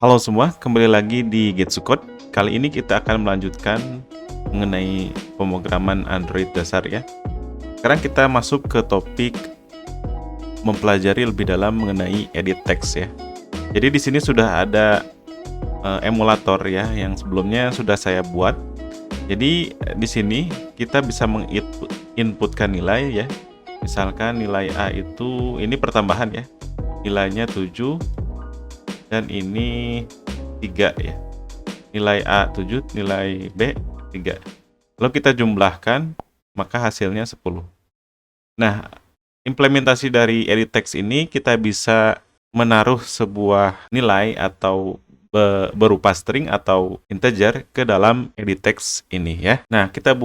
Halo semua, kembali lagi di Getsu Code. Kali ini kita akan melanjutkan mengenai pemrograman Android dasar ya. Sekarang kita masuk ke topik mempelajari lebih dalam mengenai edit text ya. Jadi di sini sudah ada emulator ya yang sebelumnya sudah saya buat. Jadi di sini kita bisa menginputkan nilai ya. Misalkan nilai A itu ini pertambahan ya. Nilainya 7 dan ini 3 ya. Nilai A 7, nilai B 3. Lalu kita jumlahkan, maka hasilnya 10. Nah, implementasi dari edit text ini kita bisa menaruh sebuah nilai atau berupa string atau integer ke dalam edit text ini ya. Nah, kita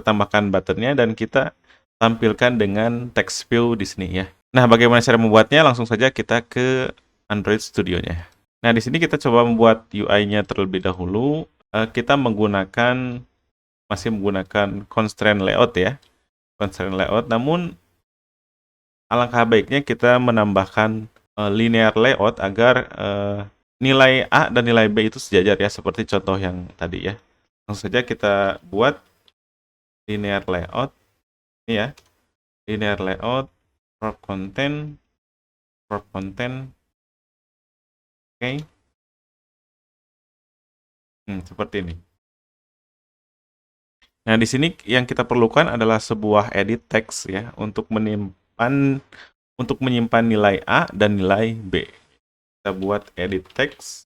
tambahkan buttonnya dan kita tampilkan dengan text view di sini ya. Nah, bagaimana cara membuatnya? Langsung saja kita ke Android Studio-nya. Nah, di sini kita coba membuat UI-nya terlebih dahulu. Kita masih menggunakan constraint layout ya. Constraint layout, namun alangkah baiknya kita menambahkan linear layout agar nilai A dan nilai B itu sejajar ya, seperti contoh yang tadi ya. Langsung saja kita buat linear layout. Ini ya, linear layout, wrap content. Oke. Seperti ini. Nah, di sini yang kita perlukan adalah sebuah edit text ya untuk menyimpan nilai A dan nilai B. Kita buat edit text.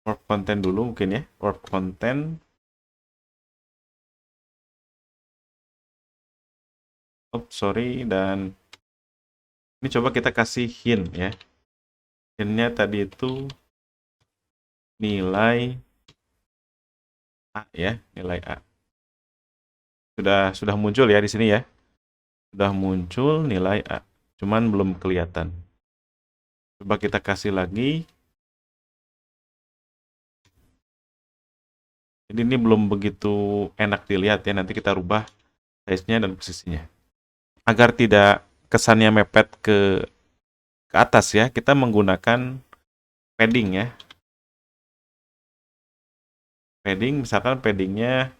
Wrap content dulu mungkin ya. Wrap content. Sorry, dan ini coba kita kasih hint ya. Hintnya tadi itu nilai A ya, nilai A. Sudah muncul ya di sini ya. Sudah muncul nilai A, cuman belum kelihatan. Coba kita kasih lagi. Jadi ini belum begitu enak dilihat ya, nanti kita rubah size-nya dan posisinya. Agar tidak kesannya mepet ke atas ya, kita menggunakan padding ya. Padding, misalkan paddingnya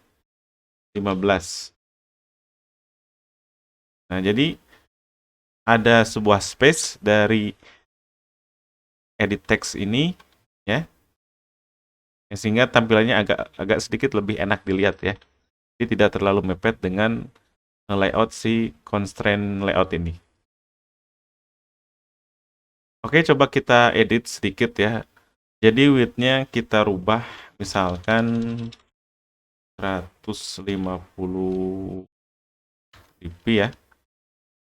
15. Nah, jadi ada sebuah space dari edit text ini ya, sehingga tampilannya agak sedikit lebih enak dilihat ya. Jadi tidak terlalu mepet dengan layout si constraint layout ini. Oke, coba kita edit sedikit ya. Jadi width-nya kita rubah misalkan 150 dp ya.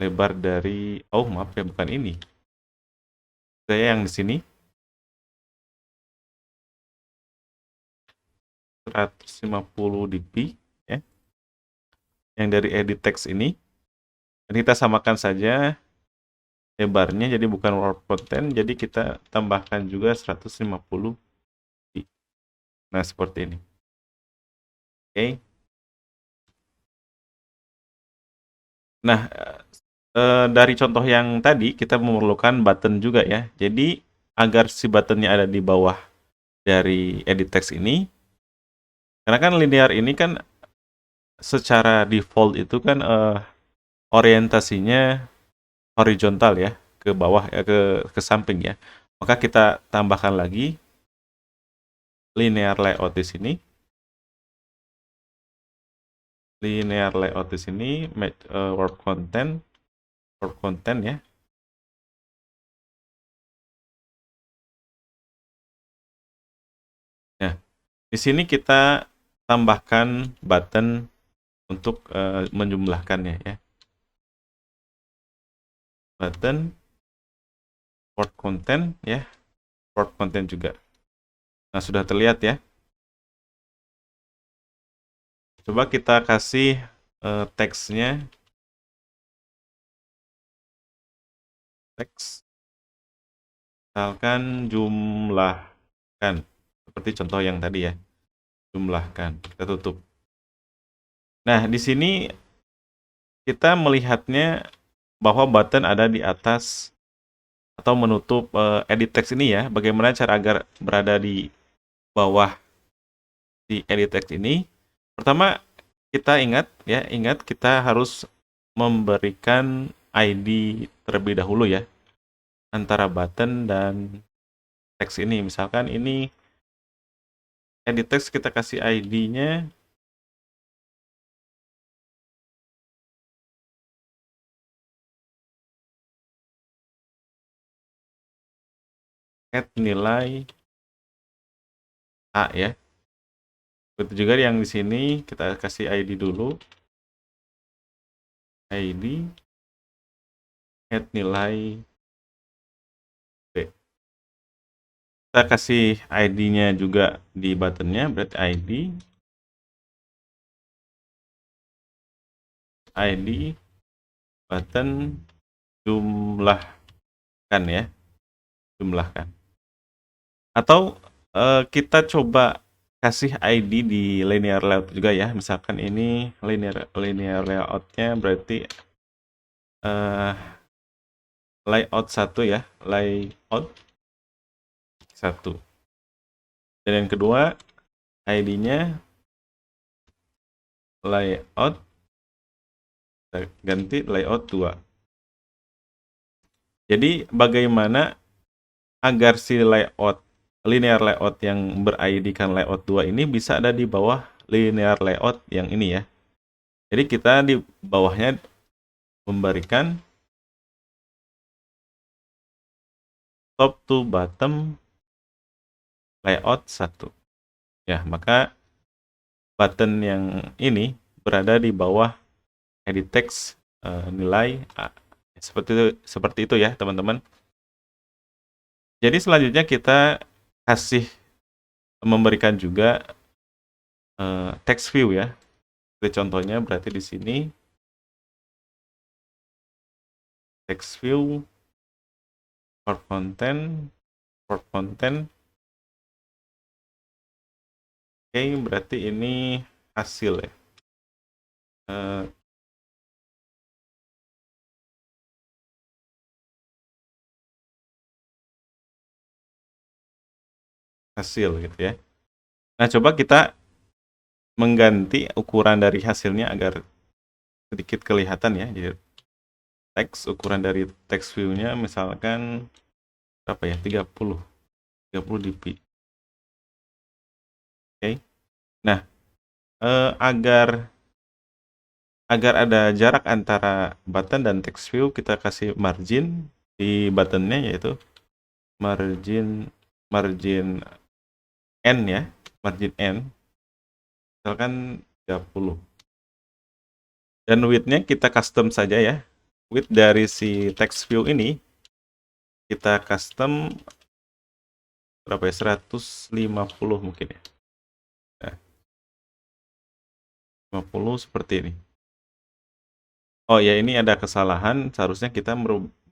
Lebar dari maaf ya, bukan ini. Saya yang di sini 150 dp ya. Yang dari edit text ini. Dan kita samakan saja lebarnya, jadi bukan wrap content, jadi kita tambahkan juga 150 dp. Nah, seperti ini. Oke. Nah, dari contoh yang tadi kita memerlukan button juga ya. Jadi agar si buttonnya ada di bawah dari edit text ini, karena kan linear ini kan secara default itu kan orientasinya horizontal ya, ke bawah ya, ke samping ya. Maka kita tambahkan lagi linear layout di sini. Linear layout di sini, wrap content ya. Nah, di sini kita tambahkan button untuk menjumlahkannya ya. Button, wrap content ya, wrap content juga. Nah, sudah terlihat ya. Coba kita kasih teksnya. Teks. Misalkan jumlahkan. Seperti contoh yang tadi ya. Jumlahkan. Kita tutup. Nah, di sini kita melihatnya bahwa button ada di atas atau menutup edit text ini ya. Bagaimana cara agar berada di bawah di edit text ini? Pertama, kita ingat kita harus memberikan ID terlebih dahulu ya antara button dan teks ini. Misalkan ini edit text, kita kasih ID-nya nilai A ya. Begitu juga yang di sini kita kasih ID dulu. ID nilai B. Kita kasih ID-nya juga di buttonnya, berarti ID button jumlahkan ya, jumlahkan. Atau kita coba kasih ID di linear layout juga ya. Misalkan ini linear layout-nya berarti layout 1 ya, layout 1. Dan yang kedua ID-nya layout, kita ganti layout 2. Jadi bagaimana agar si linear layout yang ber-ID-kan layout 2 ini bisa ada di bawah linear layout yang ini ya. Jadi kita di bawahnya memberikan top to bottom layout 1. Ya, maka button yang ini berada di bawah edit text nilai A. Seperti itu ya, teman-teman. Jadi selanjutnya kita kasih memberikan juga text view ya. Seperti contohnya berarti di sini text view for content. Oke, berarti ini hasil ya. Hasil gitu ya. Nah, coba kita mengganti ukuran dari hasilnya agar sedikit kelihatan ya. Jadi teks, ukuran dari text view-nya misalkan berapa ya? 30 dpi. Oke. Nah, agar ada jarak antara button dan text view, kita kasih margin di buttonnya, yaitu margin n ya, margin n misalkan 30. Dan width-nya kita custom saja ya. Width dari si text view ini kita custom berapa ya? 150 mungkin ya. Nah, 50 seperti ini. Oh ya, ini ada kesalahan. Seharusnya kita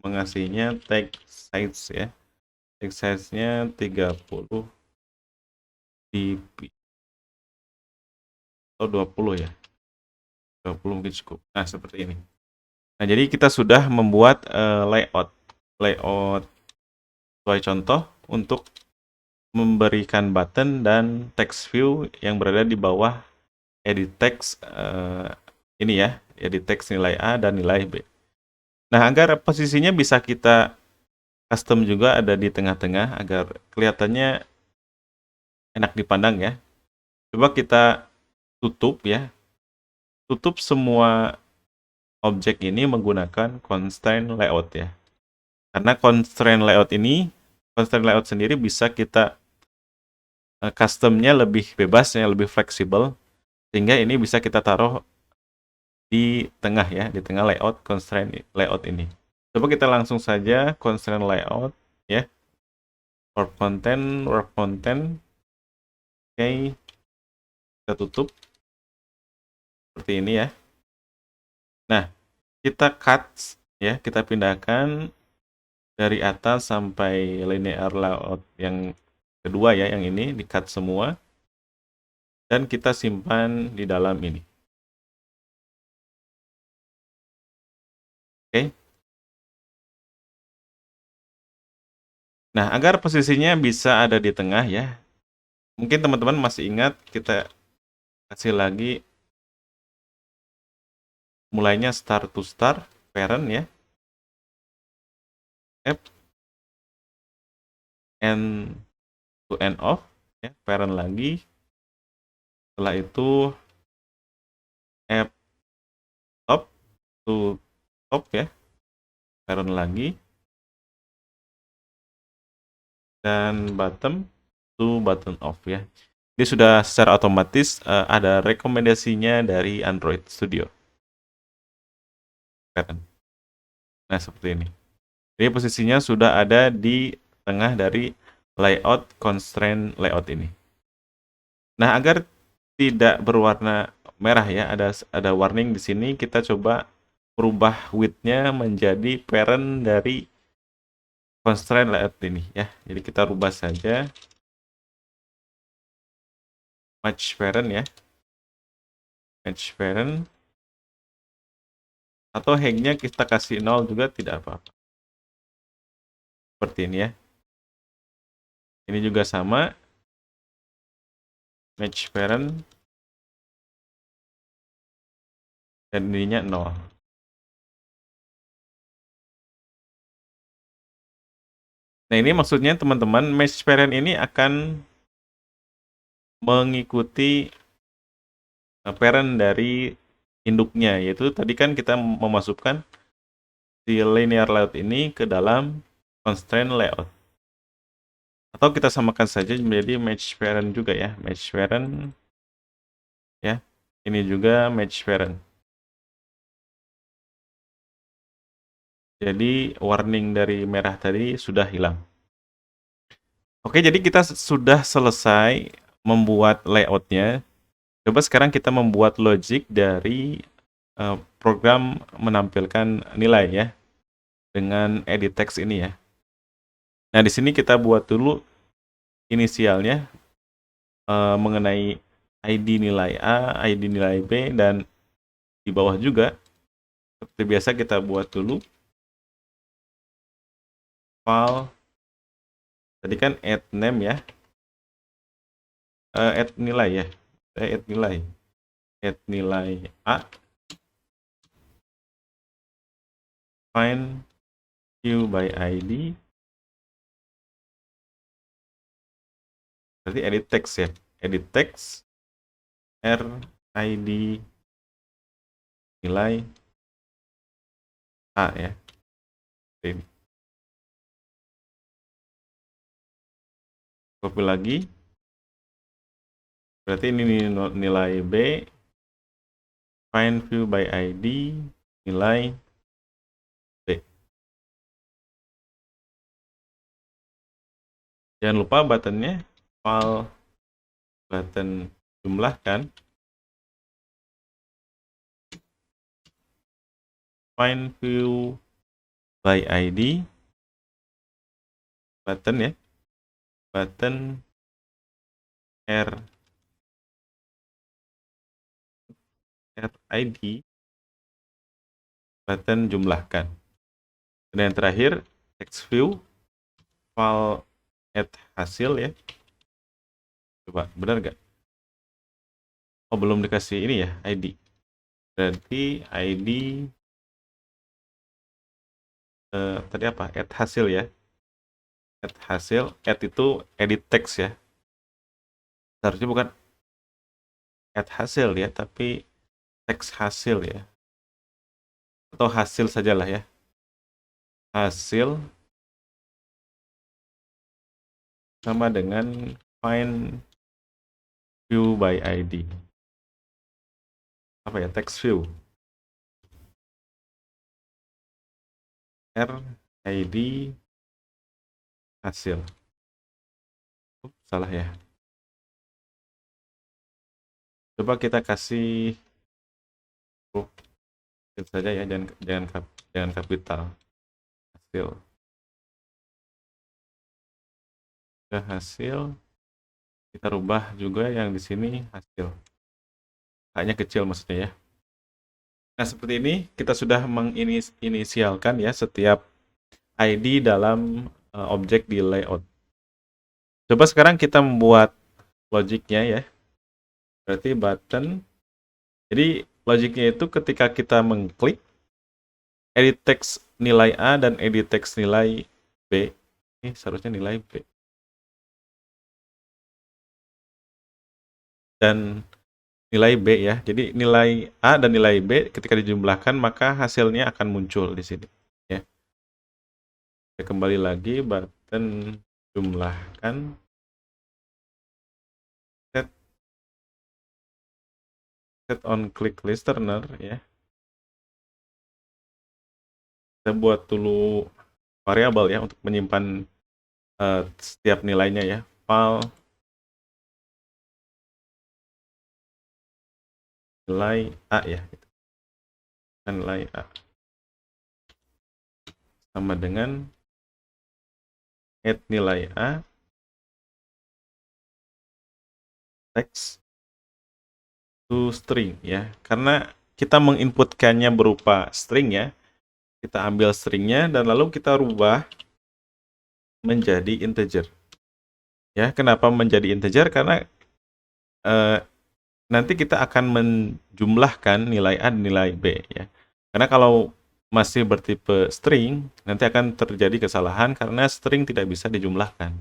mengasihnya text size ya. Text size-nya 30 dpi. Oh, 20 ya. 20 mungkin cukup. Nah, seperti ini. Nah, jadi kita sudah membuat layout sesuai contoh untuk memberikan button dan text view yang berada di bawah edit text ini ya, edit text nilai A dan nilai B. Nah, agar posisinya bisa kita custom juga ada di tengah-tengah agar kelihatannya enak dipandang ya. Coba kita tutup ya. Tutup semua objek ini menggunakan constraint layout ya. Karena constraint layout sendiri bisa kita customnya lebih bebas ya, lebih fleksibel, sehingga ini bisa kita taruh di tengah ya, di tengah layout constraint layout ini. Coba kita langsung saja constraint layout ya. Work content. Oke, kita tutup seperti ini ya. Nah, kita cut ya, kita pindahkan dari atas sampai linear layout yang kedua ya, yang ini di cut semua dan kita simpan di dalam ini. Oke. Nah, agar posisinya bisa ada di tengah ya. Mungkin teman-teman masih ingat kita kasih lagi mulainya start to start, parent ya. App end to end of ya, parent lagi. Setelah itu app top to top ya, parent lagi. Dan bottom to button off ya. Ini sudah secara otomatis ada rekomendasinya dari Android Studio. Nah, seperti ini. Jadi posisinya sudah ada di tengah dari layout constraint layout ini. Nah, agar tidak berwarna merah ya, ada warning di sini, kita coba merubah width-nya menjadi parent dari constraint layout ini ya. Jadi kita rubah saja match parent ya. Match parent atau hang-nya kita kasih 0 juga tidak apa-apa. Seperti ini ya. Ini juga sama. Match parent dan ininya 0. Nah, ini maksudnya teman-teman, match parent ini akan mengikuti parent dari induknya, yaitu tadi kan kita memasukkan si linear layout ini ke dalam constraint layout. Atau kita samakan saja menjadi match parent juga ya, match parent ya. Ini juga match parent. Jadi warning dari merah tadi sudah hilang. Oke, jadi kita sudah selesai membuat layoutnya. Coba sekarang kita membuat logic dari program menampilkan nilai ya, dengan edit text ini ya. Nah, di sini kita buat dulu inisialnya mengenai ID nilai A, ID nilai B, dan di bawah juga seperti biasa kita buat dulu file. Tadi kan add name ya, add nilai ya, add nilai A, find view by ID, berarti edit text ya, edit text R ID nilai A ya. Ini. Copy lagi. Berarti ini nilai B, find view by ID, nilai B. Jangan lupa buttonnya, file button jumlahkan, find view by ID, button ya, button RID, button jumlahkan. Dan yang terakhir, text view, file add hasil ya. Coba, benar nggak? Oh, belum dikasih ini ya, ID. Berarti ID tadi apa? Add hasil ya. Add hasil, add itu edit text ya. Seharusnya bukan add hasil ya, tapi teks hasil ya. Atau hasil sajalah ya. Hasil sama dengan find view by ID. Apa ya? Text view. RID hasil. Salah ya. Coba kita kasih hasil saja ya, jangan kapital. Hasil. Ke hasil kita rubah juga yang di sini hasil. Hanya kecil maksudnya ya. Nah, seperti ini kita sudah menginisialkan ya setiap ID dalam objek di layout. Coba sekarang kita membuat logiknya ya. Berarti button. Jadi logiknya itu ketika kita mengklik, edit text nilai A dan edit text nilai B. Ini seharusnya nilai B. Dan nilai B ya. Jadi nilai A dan nilai B ketika dijumlahkan maka hasilnya akan muncul di sini ya. Kita kembali lagi button jumlahkan set on click listener ya. Kita buat dulu variabel ya untuk menyimpan setiap nilainya ya. File nilai A ya. Nilai A sama dengan add nilai A text to string ya. Karena kita menginputkannya berupa string ya. Kita ambil stringnya dan lalu kita rubah menjadi integer. Ya, kenapa menjadi integer? Karena nanti kita akan menjumlahkan nilai A dan nilai B ya. Karena kalau masih bertipe string, nanti akan terjadi kesalahan karena string tidak bisa dijumlahkan.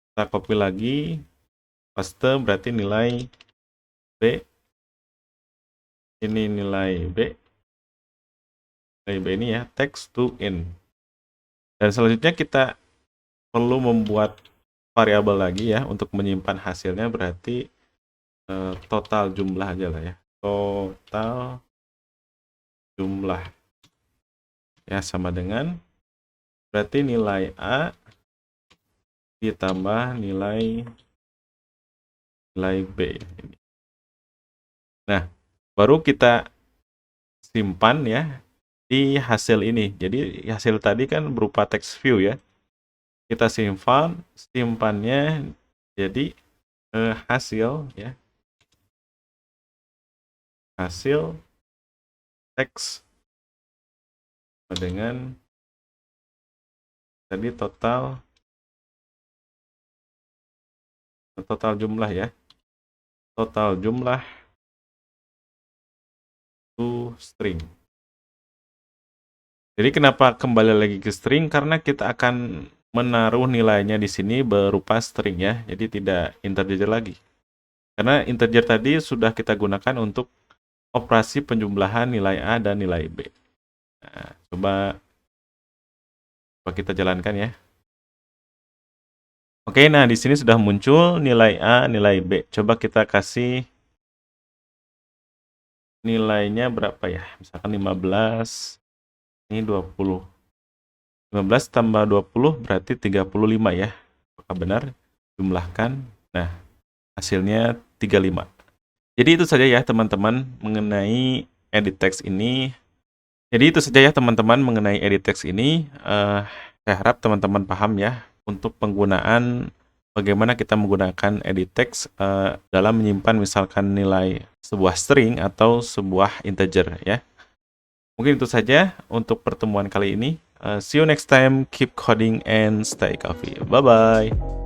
Kita copy lagi, paste berarti nilai B. Ini nilai B. Nilai B ini ya, text to int. Dan selanjutnya kita perlu membuat variabel lagi ya untuk menyimpan hasilnya, berarti total jumlah aja lah ya. Total jumlah ya sama dengan berarti nilai A ditambah nilai B. Nah, baru kita simpan ya di hasil ini. Jadi hasil tadi kan berupa text view ya. Kita simpannya jadi hasil ya. Hasil teks dengan tadi total jumlah ya. Total jumlah to string. Jadi kenapa kembali lagi ke string? Karena kita akan menaruh nilainya di sini berupa string ya. Jadi tidak integer lagi. Karena integer tadi sudah kita gunakan untuk operasi penjumlahan nilai A dan nilai B. Nah, coba kita jalankan ya. Oke, nah di sini sudah muncul nilai A, nilai B. Coba kita kasih nilainya berapa ya? Misalkan 15, ini 20. 15 tambah 20 berarti 35 ya. Apakah benar? Jumlahkan. Nah, hasilnya 35. Jadi itu saja ya teman-teman mengenai edit text ini. Saya harap teman-teman paham ya untuk penggunaan bagaimana kita menggunakan edit text dalam menyimpan misalkan nilai sebuah string atau sebuah integer ya. Mungkin itu saja untuk pertemuan kali ini. See you next time. Keep coding and stay coffee. Bye-bye.